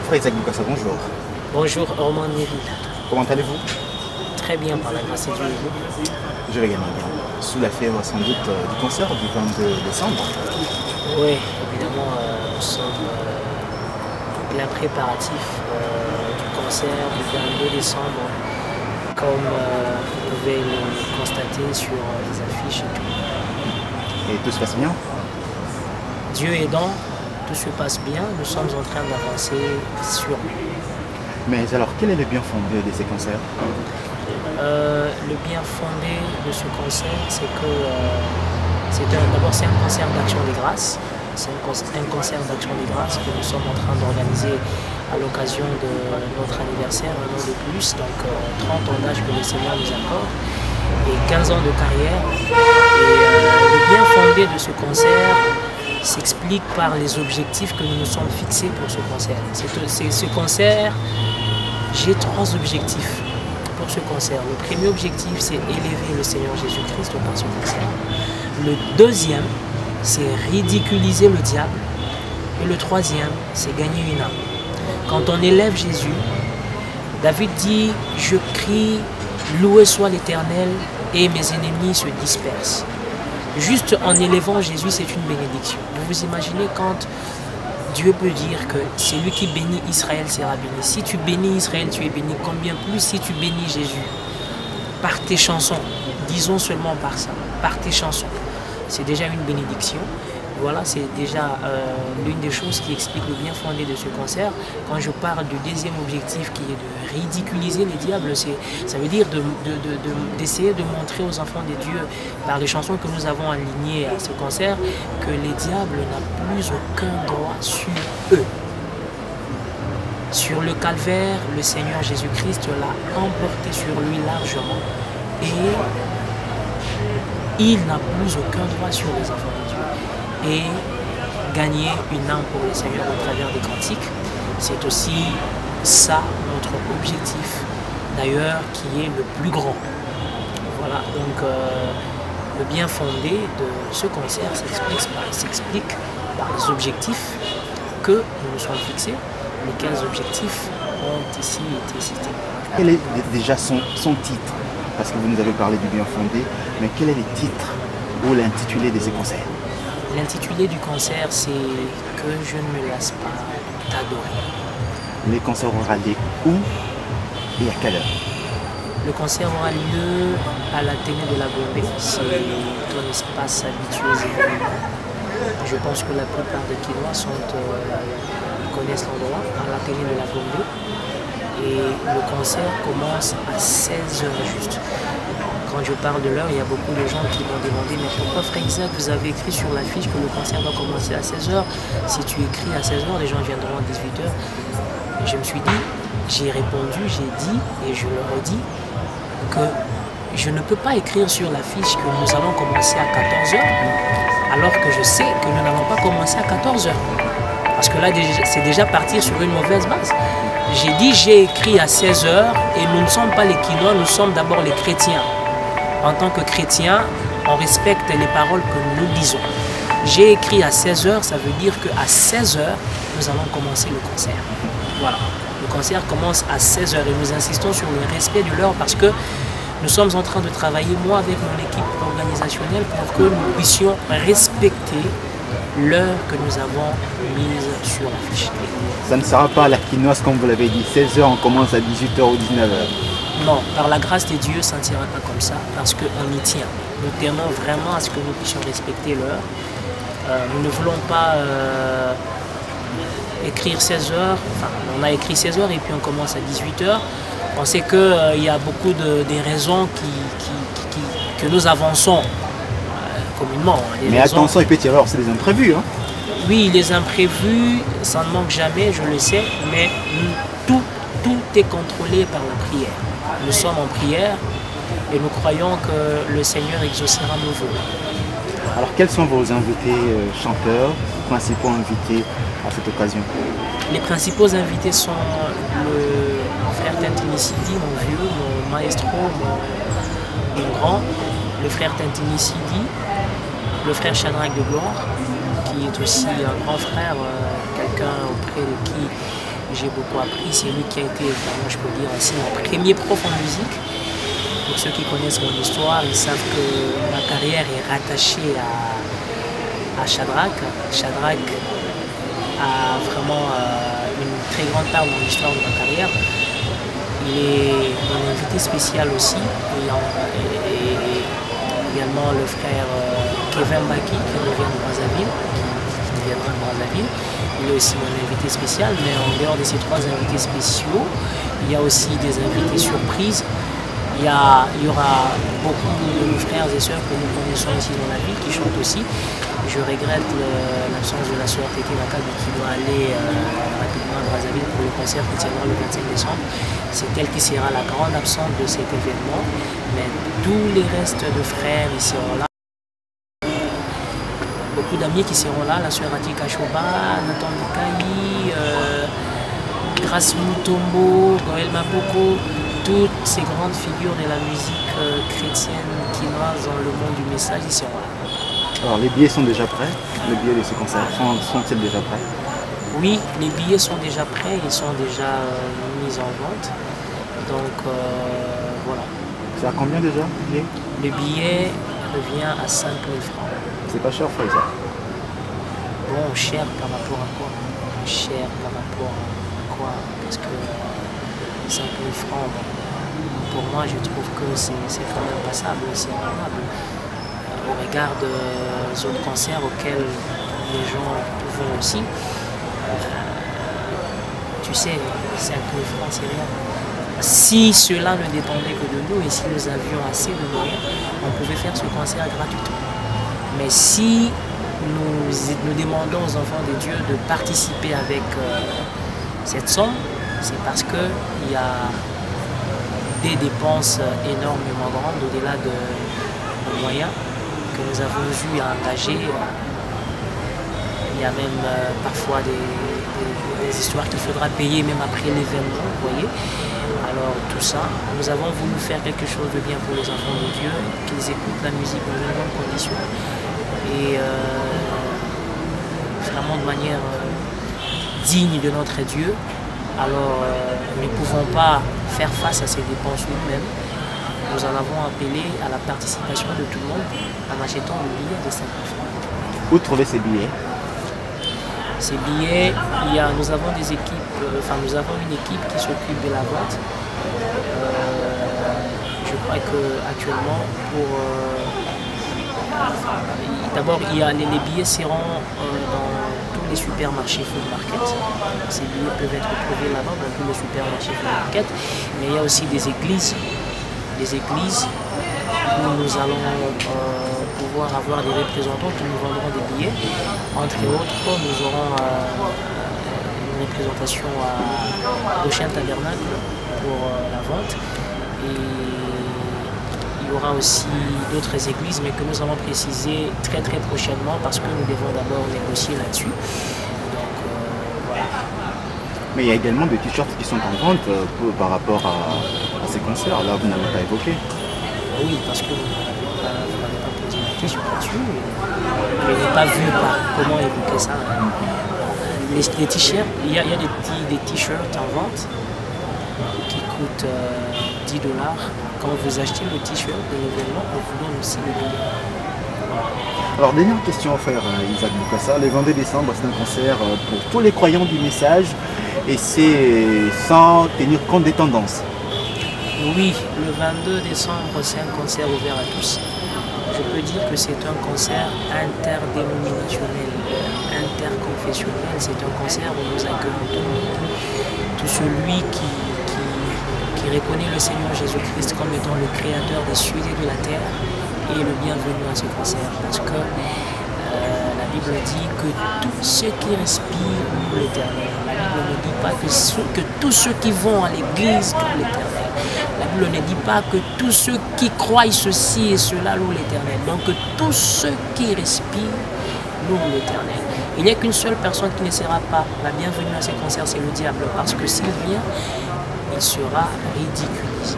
frère Isaac Bukassa, bonjour. Bonjour Orman Neville. Comment allez-vous? Très bien par la grâce de Dieu. Je vais également bien. Sous la fièvre sans doute du concert du 22 décembre. Oui, évidemment, nous sommes plein préparatif du concert du 22 décembre, comme vous pouvez le constater sur les affiches et tout. Et tout se passe bien? Dieu aidant, tout se passe bien, nous sommes en train d'avancer sur lui. Mais alors, quel est le bien fondé de ces concerts? Le bien fondé de ce concert, c'est que d'abord c'est un concert d'action des grâces. C'est un concert d'action des grâces que nous sommes en train d'organiser à l'occasion de notre anniversaire, un an de plus, donc 30 ans d'âge que le Seigneur nous accorde et 15 ans de carrière. Et le bien fondé de ce concert s'explique par les objectifs que nous nous sommes fixés pour ce concert. Ce concert, j'ai 3 objectifs pour ce concert. Le premier objectif, c'est élever le Seigneur Jésus-Christ par ce concert. Le deuxième, c'est ridiculiser le diable. Et le troisième, c'est gagner une âme. Quand on élève Jésus, David dit, je crie, loué soit l'Éternel, et mes ennemis se dispersent. Juste en élevant Jésus, c'est une bénédiction. Vous vous imaginez quand Dieu peut dire que celui qui bénit Israël sera béni. Si tu bénis Israël, tu es béni. Combien plus si tu bénis Jésus? Par tes chansons, disons seulement par ça, par tes chansons. C'est déjà une bénédiction. Voilà, c'est déjà l'une des choses qui explique le bien fondé de ce concert. Quand je parle du deuxième objectif qui est de ridiculiser les diables, ça veut dire d'essayer de montrer aux enfants de Dieu, par les chansons que nous avons alignées à ce concert, que les diables n'ont plus aucun droit sur eux. Sur le calvaire, le Seigneur Jésus-Christ l'a emporté sur lui largement et il n'a plus aucun droit sur les enfants de Dieu. Et gagner une âme pour le Seigneur au travers des cantiques, c'est aussi ça notre objectif, d'ailleurs qui est le plus grand. Voilà, donc le bien fondé de ce concert s'explique par les objectifs que nous nous sommes fixés. Les 15 objectifs ont ici été cités. Quel est déjà son titre? Parce que vous nous avez parlé du bien fondé, mais quel est le titre ou l'intitulé de ces concerts? L'intitulé du concert, c'est que je ne me lasse pas d'adorer. Les concerts aura lieu où et à quelle heure? Le concert aura lieu à l'Athénée de la Gombe. C'est ton espace habitué. Je pense que la plupart des Kinois connaissent l'endroit, à l'Athénée de la Gombe. Et le concert commence à 16h juste. Quand je parle de l'heure, il y a beaucoup de gens qui m'ont demandé mais pourquoi frère Isaac, vous avez écrit sur l'affiche que le concert doit commencer à 16h? Si tu écris à 16h, les gens viendront à 18h. Je me suis dit, j'ai répondu, j'ai dit et je leur ai dit que je ne peux pas écrire sur l'affiche que nous allons commencer à 14h alors que je sais que nous n'allons pas commencer à 14h. Parce que là, c'est déjà partir sur une mauvaise base. J'ai dit, j'ai écrit à 16h et nous ne sommes pas les Kinois, nous sommes d'abord les chrétiens. En tant que chrétiens, on respecte les paroles que nous disons. J'ai écrit à 16h, ça veut dire qu'à 16h, nous allons commencer le concert. Voilà. Le concert commence à 16h et nous insistons sur le respect de l'heure parce que nous sommes en train de travailler, moi avec mon équipe organisationnelle, pour que nous puissions respecter l'heure que nous avons mise sur l'affiche. Ça ne sera pas à la quinoise comme vous l'avez dit, 16h, on commence à 18h ou 19h. Non, par la grâce de Dieu, ça ne sera pas comme ça, parce qu'on y tient. Nous tenons vraiment à ce que nous puissions respecter l'heure. Nous ne voulons pas écrire 16h, enfin, on a écrit 16h et puis on commence à 18h. On sait qu'il y a beaucoup de raisons que nous avançons communément. Mais attention, il peut y avoir aussi des imprévus. Hein. Oui, les imprévus, ça ne manque jamais, je le sais, mais tout est contrôlé par la prière. Nous sommes en prière et nous croyons que le Seigneur exaucera nos vœux. Alors, quels sont vos invités chanteurs, principaux invités à cette occasion? Les principaux invités sont le frère Tintini Sidi, mon vieux, mon maestro, mon grand, le frère Tintini Sidi, le frère Shadrach de Gloire, qui est aussi un grand frère, quelqu'un auprès de qui j'ai beaucoup appris. C'est lui qui a été, vraiment, je peux dire ainsi, mon premier prof en musique. Pour ceux qui connaissent mon histoire, ils savent que ma carrière est rattachée à Shadrach. Shadrach a vraiment une très grande part dans l'histoire de ma carrière. Il est mon invité spécial aussi. Et également le frère Kevin Baki qui revient de Brazzaville, qui viendra de Brazzaville. Il est aussi mon invité spécial, mais en dehors de ces 3 invités spéciaux, il y a aussi des invités surprises. Il y aura beaucoup de nos frères et sœurs que nous connaissons ici dans la ville qui chantent aussi. Je regrette l'absence de la sœur Tété Makabi qui doit aller rapidement à Brazzaville pour le concert qui tiendra le 25 décembre. C'est elle qui sera la grande absente de cet événement. Mais tous les restes de frères ils seront là. Beaucoup d'amis qui seront là, la sœur Atika Choba, Nathan Mukai, Grace Mutombo, Goël Maboko. Toutes ces grandes figures de la musique chrétienne qui naissent dans le monde du message, ils seront là. Alors les billets sont déjà prêts? Les billets de ce concert sont-ils déjà prêts? Oui, les billets sont déjà prêts, ils sont déjà mis en vente. Donc voilà. C'est à combien déjà le billet? Le billet revient à 5 000 francs. C'est pas cher, Faiza? Bon, cher par rapport à quoi? Cher par rapport à quoi? Parce que 5 000 francs, bon, pour moi je trouve que c'est quand même passable, c'est raisonnable. Au regard des autres concerts auxquels les gens vont aussi, tu sais, 5 000 francs c'est rien. Si cela ne dépendait que de nous et si nous avions assez de moyens, on pouvait faire ce concert gratuitement. Mais si nous demandons aux enfants de Dieu de participer avec cette somme, c'est parce qu'il y a des dépenses énormément grandes au-delà de nos moyens que nous avons eu à engager. Il y a même parfois des histoires qu'il faudra payer même après l'événement, vous voyez. Alors tout ça, nous avons voulu faire quelque chose de bien pour les enfants de Dieu, qu'ils écoutent la musique dans de bonnes conditions et vraiment de manière digne de notre Dieu. Alors nous ne pouvons pas faire face à ces dépenses nous-mêmes. Nous en avons appelé à la participation de tout le monde en achetant le billet de 5 000 francs. Où trouver ces billets? Ces billets, nous avons des équipes, nous avons une équipe qui s'occupe de la vente. Je crois qu'actuellement, d'abord, les billets seront dans tous les supermarchés food market. Ces billets peuvent être trouvés là-bas dans tous les supermarchés food market. Mais il y a aussi des églises où nous allons pouvoir avoir des représentants qui nous vendront des billets. Entre autres, nous aurons une représentation à Goshen Tabernacle pour la vente. Et il y aura aussi d'autres églises, mais que nous allons préciser très très prochainement parce que nous devons d'abord négocier là-dessus. Donc voilà. Mais il y a également des t-shirts qui sont en vente par rapport à ces concerts. Là, vous n'avez pas évoqué. Oui, parce que vous n'avez pas posé la question là-dessus. Je n'ai pas vu comment évoquer ça. Les t-shirts, il y a des t-shirts en vente qui coûtent 10 $. Quand vous achetez le t-shirt de l'événement, on vous donne aussi le billet. Alors, dernière question, frère Isaac Boukassa. Le 22 décembre, c'est un concert pour tous les croyants du message et c'est sans tenir compte des tendances. Oui, le 22 décembre, c'est un concert ouvert à tous. Je peux dire que c'est un concert interdénominationnel, interconfessionnel. C'est un concert où nous accueillons tout le monde, tout celui qui reconnaît le Seigneur Jésus-Christ comme étant le créateur des cieux et de la terre et le bienvenu à ce concert. Parce que la Bible dit que tous ceux qui respirent louent l'Éternel. La Bible ne dit pas que tous ceux qui vont à l'église louent l'Éternel. La Bible ne dit pas que tous ceux qui croient ceci et cela louent l'Éternel. Donc que tous ceux qui respirent louent l'Éternel. Il n'y a qu'une seule personne qui ne sera pas la bienvenue à ces concerts, c'est le diable. Parce que s'il vient, il sera ridiculisé.